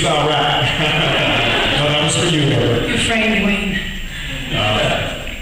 freestyle rap. No, that was for you, Amber. You're framed, Wayne.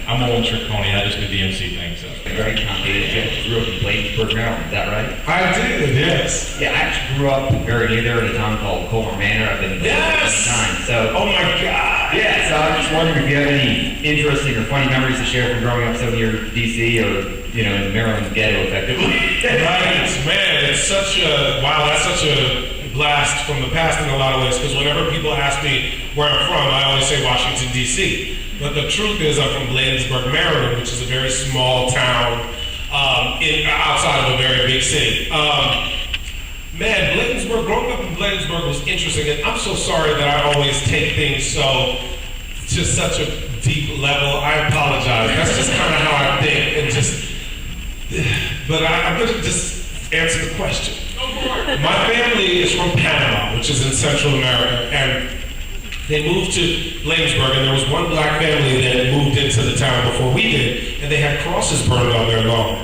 I'm a one-trick pony. I just do the MC thing, so. Very complicated. Grew up in Bladensburg, Maryland. Is that right? I did, yes. Yeah, I actually grew up very near there in a town called Colmar Manor. I've been there Yes! many times. So, Oh my God. yeah, so I'm just wondering if you have any interesting or funny memories to share from growing up so near DC or, you know, in Maryland's ghetto, effectively. Right, man, it's such a, wow, that's such a blast from the past in a lot of ways, because whenever people ask me where I'm from, I always say Washington, D.C. But the truth is I'm from Bladensburg, Maryland, which is a very small town outside of a very big city. Man, Bladensburg, growing up in Bladensburg was interesting, and I'm so sorry that I always take things to such a deep level. I apologize. That's just kind of how I think, and but I'm going to just answer the question. My family is from Panama, which is in Central America, and they moved to Bladensburg, and there was one black family that moved into the town before we did, and they had crosses burned on their lawn.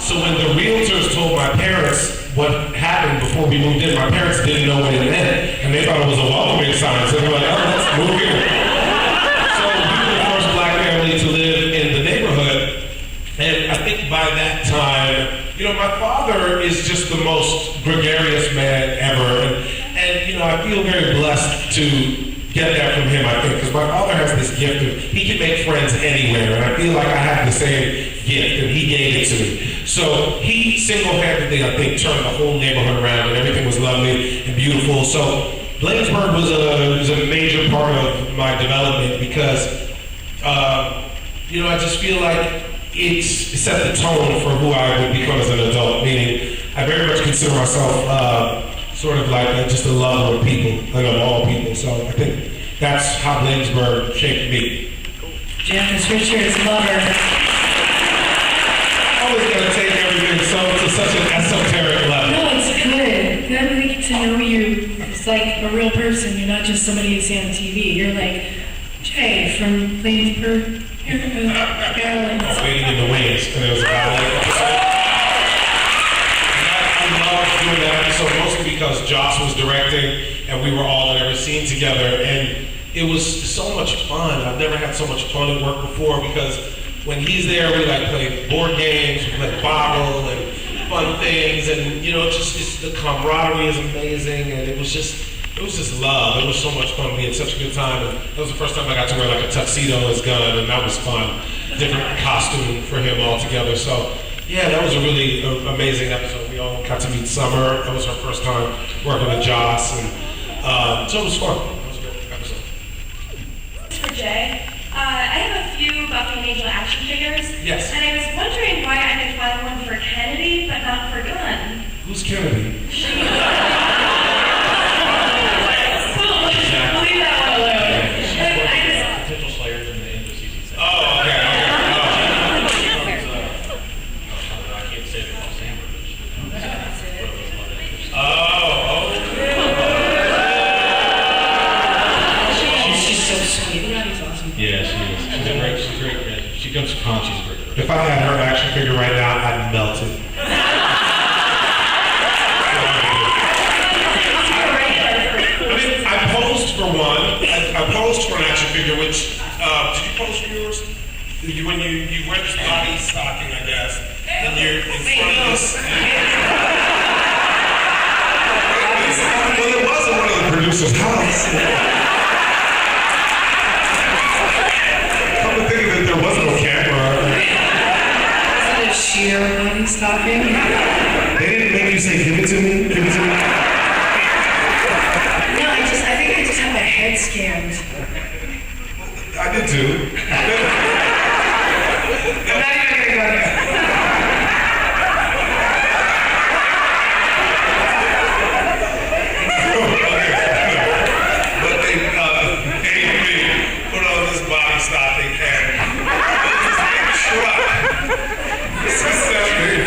So when the realtors told my parents what happened before we moved in, my parents didn't know what it meant, and they thought it was a welcoming sign, so they were like, oh, let's move here. So we were the first black family to live in the neighborhood, and I think by that time, you know, my father is just the most gregarious man ever, and you know, I feel very blessed to get that from him, I think, because my father has this gift of, he can make friends anywhere, and I feel like I have the same gift, and he gave it to me. So he single-handedly, I think, turned the whole neighborhood around, and everything was lovely and beautiful. So Bladensburg was a major part of my development because, you know, I just feel like it set the tone for who I would become as an adult, meaning I very much consider myself sort of like just a lover of people, and of all people. So I think that's how Bladensburg shaped me. Janice Richards, lover. Always gonna take everything to such an esoteric level. No, it's good. Good to get to know you. It's like a real person. You're not just somebody you see on TV. You're like Jay from Bladensburg, Maryland. Waiting in the wings, and there was a guy like that. I love doing that episode mostly because Joss was directing and we were all in every scene together, and it was so much fun. I've never had so much fun at work before because when he's there, we like play board games, we play bottle and fun things, and you know, just the camaraderie is amazing, and it was just love. It was so much fun. We had such a good time, and that was the first time I got to wear like a tuxedo as gun, and that was fun. Different costume for him altogether. So yeah, that was a really amazing episode. We all got to meet Summer. That was her first time working with Joss, and so it was fun. It was a good episode. For Jay, I have a few Buffy and Angel action figures. Yes. And I was wondering why I could find one for Kennedy, but not for Gunn. Who's Kennedy? We'll leave that one alone. Potential slayers in the end of season 6. Oh, okay. I can't say it calls Amber, She's so sweet. She's awesome. yeah, she is. She's great. She comes from Con, she's great. If I had her action figure right now, I'd melt it. I mean, I posed for one. I posed for an action figure, which, did you pose for yours? When you wear this body stocking, I guess, and you're in front of this. Well, it wasn't one of the producer's house. Come to think of it, there was no camera. Is it a sheer body stocking? They didn't make you say, give it to me, give it to me. No, I think I just have my head scanned. I did too. I'm not even gonna go there. But they made me put on this body stocking and this big truck. This is something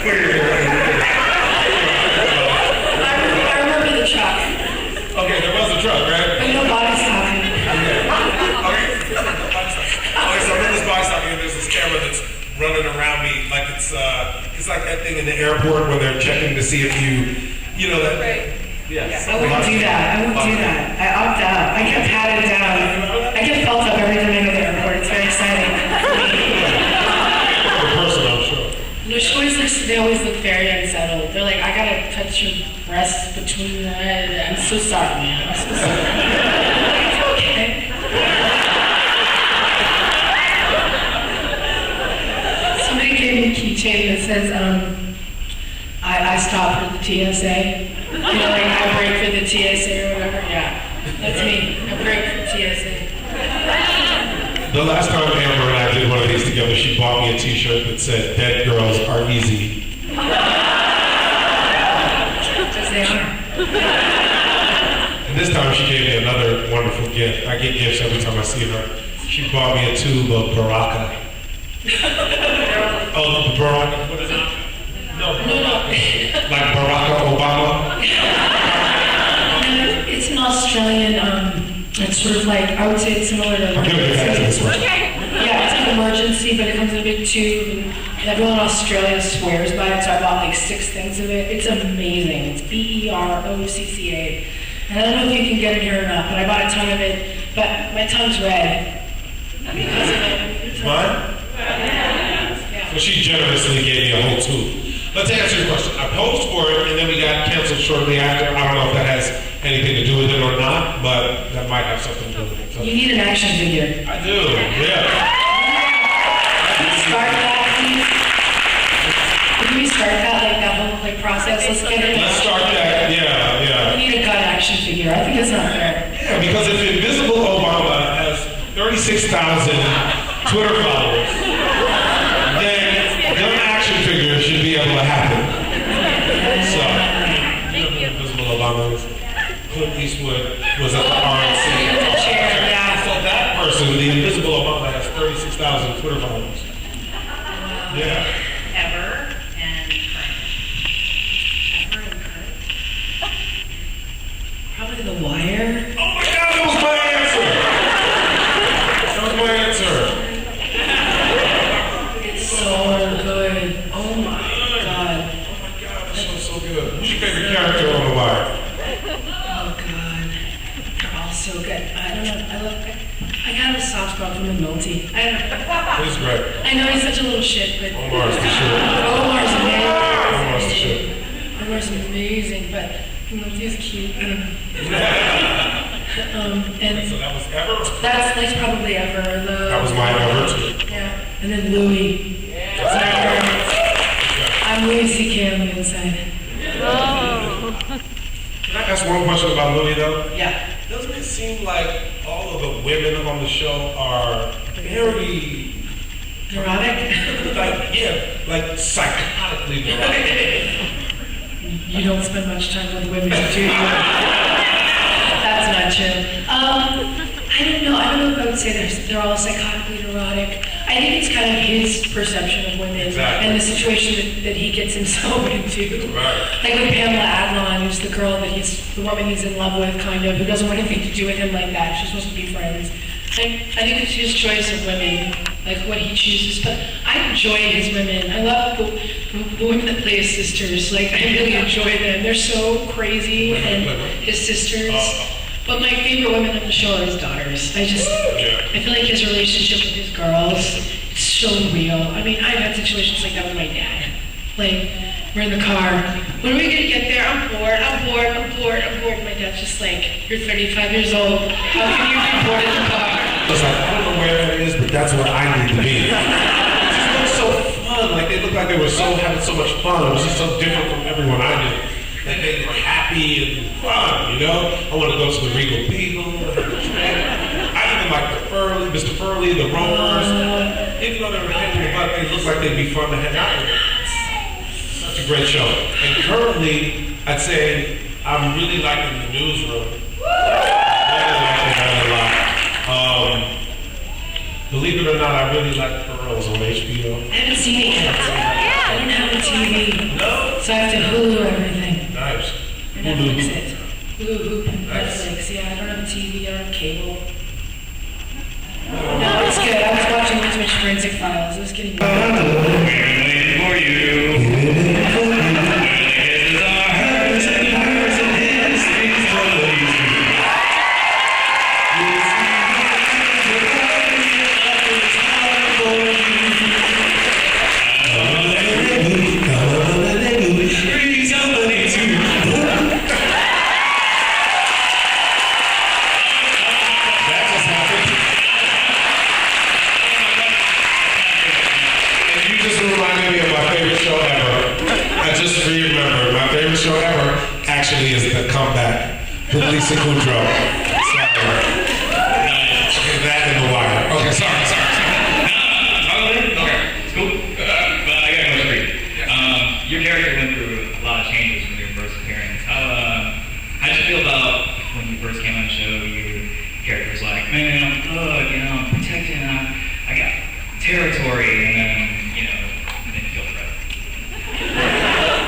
weird. I remember the truck. Okay, there was a truck, right? But no body stocking. Okay, so I'm in this body stocking and there's this camera that's running around me like it's like that thing in the airport where they're checking to see if you know that. Right. Yes. I wouldn't do that. I wouldn't do that. I opt out. I get patted down. I get felt up every time I go to the airport. It's very exciting. The person, I'm sure. No, they always look very unsettled. They're like, I gotta touch your breasts between the head. I'm so sorry, man. I'm so sorry. It's okay. Somebody gave me a keychain that says, I stop for the TSA. You know, like I break for the TSA or whatever. Yeah, that's me. I break for TSA. The last time Amber and I did one of these together, she bought me a t-shirt that said, "Dead girls are easy." Because they are. And this time she gave me another wonderful gift. I get gifts every time I see her. She bought me a tube of Baraka. Oh, the Baraka, what is it? No, like Barack Obama. It's an Australian, it's sort of like, I would say it's similar to I'm giving you that to this one. Yeah, it's an emergency, but it comes in a big tube, and everyone in Australia swears by it, so I bought like 6 things of it. It's amazing. It's BEROCCA. And I don't know if you can get it here or not, but I bought a ton of it, but my tongue's red. Because of it. Mine? Yeah. So she generously gave me a whole tube. Let's answer your question. I posed for it, and then we got canceled shortly after. I don't know if that has anything to do with it or not, but that might have something to do with it. So. You need an action figure. I do, yeah. Start that, please. Can we start that, like that whole like process? Let's get it. Let's start that, yeah. We need a gut action figure. I think it's not fair. Yeah, because if Invisible Obama has 36,000 Twitter followers, then gun action figure should be able to happen. So, you know who Invisible Obama is? Clint Eastwood was at the RNC. Yeah. So that person, the Invisible Obama, has 36,000 Twitter followers. Yeah. Ever and current. Ever and current. Probably The Wire. Oh my God, that was my answer! That was my answer. It's so good. Oh my God. Oh my God, that show's so good. Who's your favorite character on The Wire? Oh God. They're all so good. I don't know. I got a soft spot for McNulty. I don't know. He's great. I know he's such a little shit, but Omar's the shit. Omar's Omar's the shit. Omar's amazing, but McNulty's cute. And So that was Ever? that's probably Ever. That was my Ever too. Yeah. And then Louis. I'm Louis C.K. on the inside. Can I ask one question about Louis though? Yeah. Doesn't it seem like all of the women on the show are very, Neurotic? like psychotically neurotic? You don't spend much time with women, do you? That's not true. I don't know. I don't know if I would say they're all psychotically neurotic. I think it's kind of his perception of women Exactly. and the situation that he gets himself into. Right. Like with Pamela Adlon, who's the girl the woman he's in love with, kind of, who doesn't want anything to do with him like that. She's supposed to be friends. I think it's his choice of women, like what he chooses. But I enjoy his women. I love the women that play his sisters. Like I really enjoy them. They're so crazy, and his sisters. But my favorite women on the show are his daughters. I feel like his relationship with his girls, it's so real. I mean, I've had situations like that with my dad. Like, we're in the car. When are we gonna get there? I'm bored. My dad's just like, you're 35 years old. How can you be bored in the car? I was like, I don't know where that is, but that's where I need to be. It just looked so fun. Like they looked like they were having so much fun. It was just so different from everyone I knew. Like they were happy and fun, you know? I want to go to the Regal Beagle. I even like Mr. Furley, the Rovers. Even though they were hanging about, they looked like they'd be fun to hang out with. Such a great show. And currently, I'd say I'm really liking The Newsroom. Really liking that a lot. Believe it or not, I really like Pearls on HBO. I haven't seen it yet. I don't have a TV. No? So I have to Hulu everything. Nice. Or Netflix it. Hulu, Hoop, Netflix. Yeah, I don't have a TV, I don't have cable. No, it's good. I was watching Ultimate Forensic Files. It was getting For you. Lisa Kudrow. Sorry. That in the wire. Okay, sorry. Okay, it's cool. But I got a question for you. Your character went through a lot of changes from your first appearance. How did you feel about when you first came on the show? Your character was like, man, I'm I'm protecting, I got territory, and then kill Fred.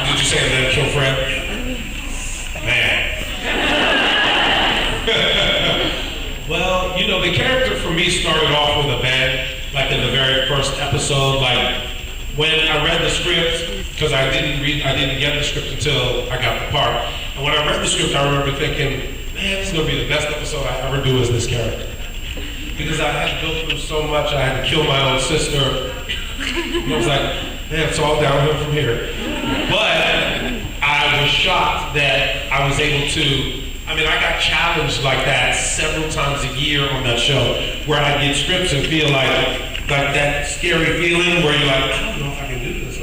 Did you say and then kill Fred? Man. Well, the character for me started off with a bang, like in the very first episode, like when I read the script, because I didn't get the script until I got the part. And when I read the script, I remember thinking, man, this is going to be the best episode I ever do as this character. Because I had to go through so much. I had to kill my own sister. And I was like, man, it's all downhill from here. But I was shocked that I was able to, I got challenged like that several times a year on that show, where I get scripts and feel like that scary feeling where you're like, I don't know if I can do this.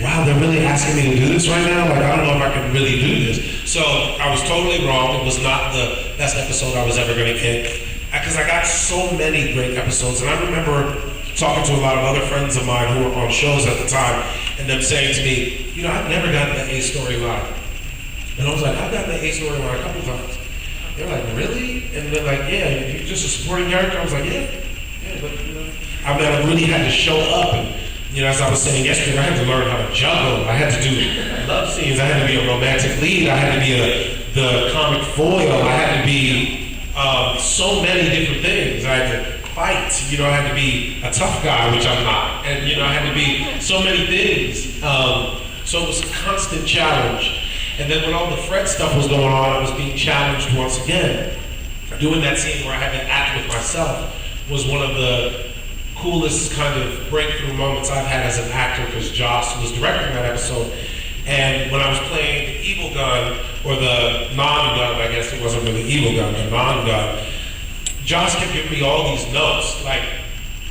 Wow, they're really asking me to do this right now? Like, I don't know if I can really do this. So I was totally wrong. It was not the best episode I was ever going to get. Because I got so many great episodes. And I remember talking to a lot of other friends of mine who were on shows at the time, and them saying to me, I've never gotten the A storyline. And I was like, I've gotten the A storyline a couple times. They're like, really? And they're like, yeah, you're just a supporting character? I was like, yeah, but I really had to show up. And as I was saying yesterday, I had to learn how to juggle. I had to do love scenes. I had to be a romantic lead. I had to be the comic foil. I had to be so many different things. I had to fight. I had to be a tough guy, which I'm not. And I had to be so many things. So it was a constant challenge. And then when all the Fred stuff was going on, I was being challenged once again. Doing that scene where I had to act with myself was one of the coolest kind of breakthrough moments I've had as an actor, because Joss was directing that episode. And when I was playing the evil gun, or the non-gun, I guess it wasn't really evil gun, the non-gun, Joss kept giving me all these notes,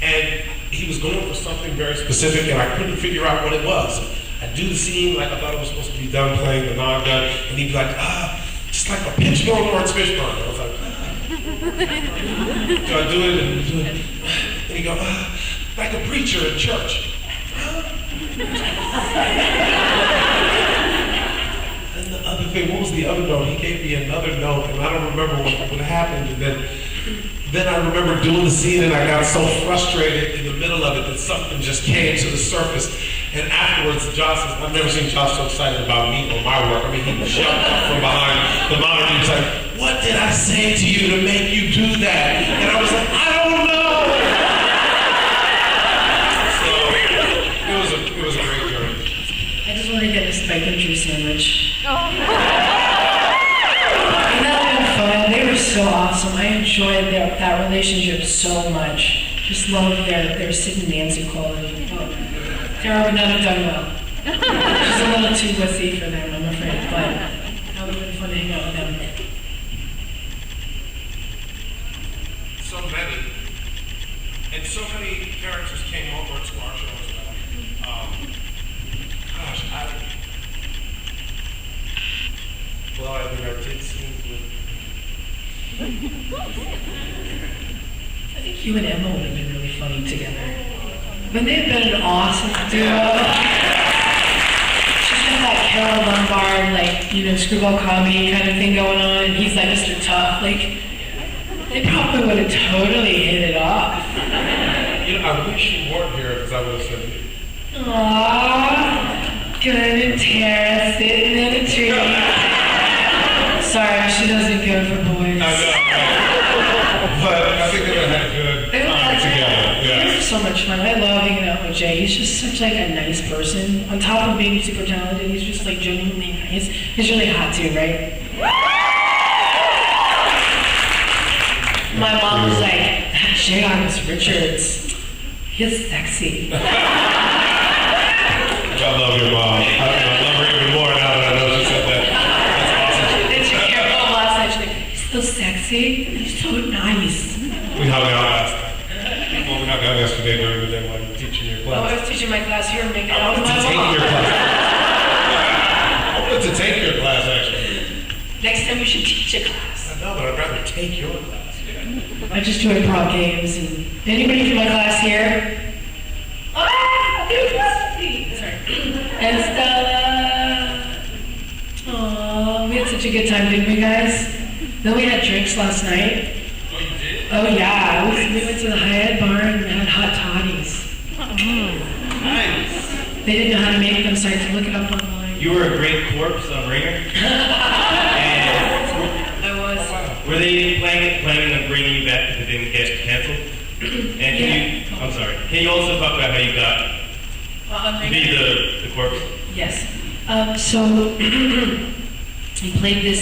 and he was going for something very specific, and I couldn't figure out what it was. I'd do the scene like I thought it was supposed to be done playing the non-gun, and he'd be like, just like a pinch bone or a fish bone. I was like, So I do it, and he'd go, like a preacher in church. And the other thing, what was the other note? He gave me another note, and I don't remember what happened, and then I remember doing the scene, and I got so frustrated in the middle of it that something just came to the surface. And afterwards, I've never seen Joss so excited about me or my work. He jumped up from behind the monitor. He was like, what did I say to you to make you do that? And I was like, I don't know. So it was a great journey. I just want to get a spike and juice sandwich. And that would have been fun. They were so awesome. I enjoyed that relationship so much. Just loved their Sid and Nancy quality. Tara would not have done well. She's a little too wussy for them, I'm afraid, but that would have been fun to hang out with them. So many characters came over to our show as well. I did scenes with. I think you and Emma would have been really funny together. Wouldn't they have been an awesome duo? She's got that Carol Lombard, screwball comedy kind of thing going on, and he's like Mr. Tough. They probably would have totally hit it off. I wish you weren't here because I would have said it. Aww, good and Tara sitting in a tree. Sorry, she doesn't go for boys. I know. But I think they would have had a good time together. It was so much fun. I love hanging out with Jay. He's just such a nice person. On top of being super talented, he's just genuinely nice. He's really hot too, right? My mom was like, Jay August Richards, he's sexy. I love your mom. I love her even more now that I know she said that. That's awesome. Did you hear her last night? She's like, he's so sexy. He's so nice. We hung out last night. Well, we hung out yesterday during the day while you were teaching your class. Oh, I was teaching my class. You were making I out with wanted my to take mom. your class. I wanted to take your class, actually. Next time we should teach a class. I know, but I'd rather take your class. I just do improv games. And anybody from my class here? Ah, sorry. And Stella. Aww, we had such a good time, didn't we, guys? Then we had drinks last night. Oh, you did? Oh yeah, we went to the Hyatt bar and had hot toddies. Nice. They didn't know how to make them, so I had to look it up online. You were a great corpse on Ringer. I was. Were they planning on bringing you back if it didn't get canceled? And can you, I'm sorry, can you also talk about how you got On to Ringer? be the corpse? Yes. So he played this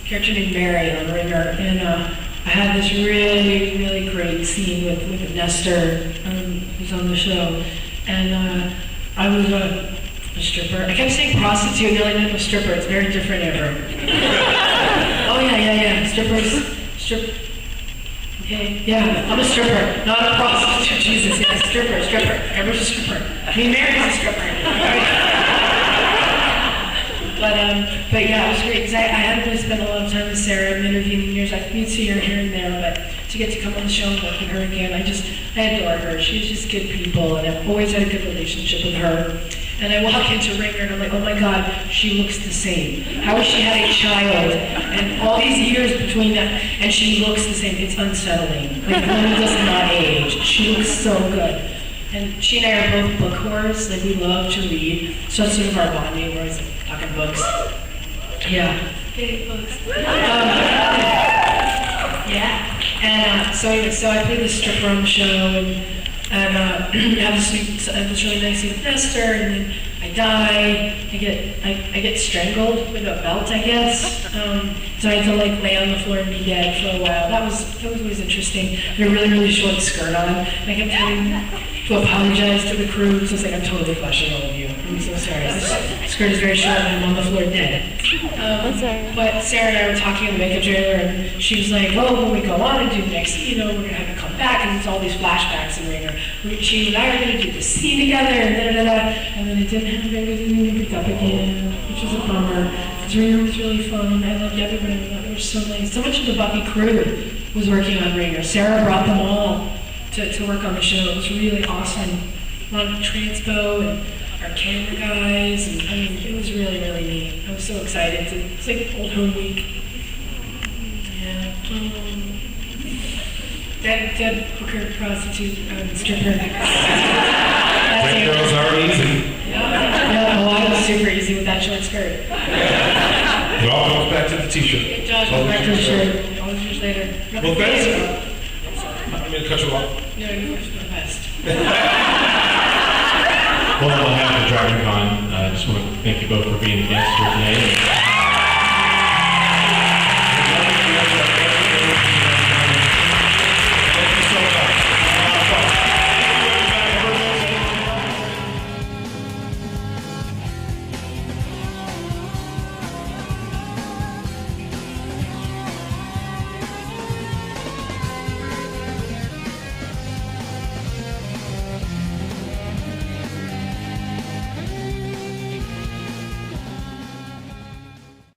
character named Mary on Ringer, and I had this really, really great scene with Nestor, who's on the show, and I was a stripper. I kept saying prostitute, and they're like, no, stripper. It's very different, Amber. Oh yeah. Strip. Okay, yeah, I'm a stripper, not a prostitute. Jesus, yeah, stripper. Amber's a stripper. I mean, Mary's a stripper. But yeah, it was great because I hadn't really spent a lot of time with Sarah in the intervening years. We'd see her here and there, but to get to come on the show and work with her again, I adore her. She's just good people, and I've always had a good relationship with her. And I walk into Ringer and I'm like, oh my God, she looks the same. How has she had a child? And all these years between that, and she looks the same. It's unsettling. Like, the woman does not age. She looks so good. And she and I are both book whores. Like, we love to read. So that's sort of our bonding. We're always like, talking books. Yeah. Books. Yeah. And so I played this stripper on the show, and have this really nice scene with Nestor, and then I die. I get strangled with a belt, I guess. So I had to like lay on the floor and be dead for a while. That was always interesting. I had a really, really short skirt on. And I kept having to apologize to the crew. So it's like, I'm totally flashing all of you. I'm so sorry. This skirt is very short and I'm on the floor dead. But Sarah and I were talking in the makeup trailer, and she was like, oh, when we go on and do next, we're going to have to come back, and it's all these flashbacks in Ringer. She and I are going to do the scene together, and and then it didn't happen, we didn't pick up again, which was a bummer. Because Ringer was really fun. I loved everybody. They were so nice. So much of the Buffy crew was working on Ringer. Sarah brought them all to work on the show. It was really awesome. A lot of transpo and our camera guys, and I mean, it was really, really neat. I was so excited. It's like old home week. Yeah. Dead hooker, prostitute, stripper. That girls are easy. Yeah, well, I was super easy with that short skirt. It all goes back to the t-shirt. It does go back to the shirt. All these years later. Well, thanks. I'm going to cut you off. No, you were the best. Well, on behalf of DragonCon, I just want to thank you both for being guests here today.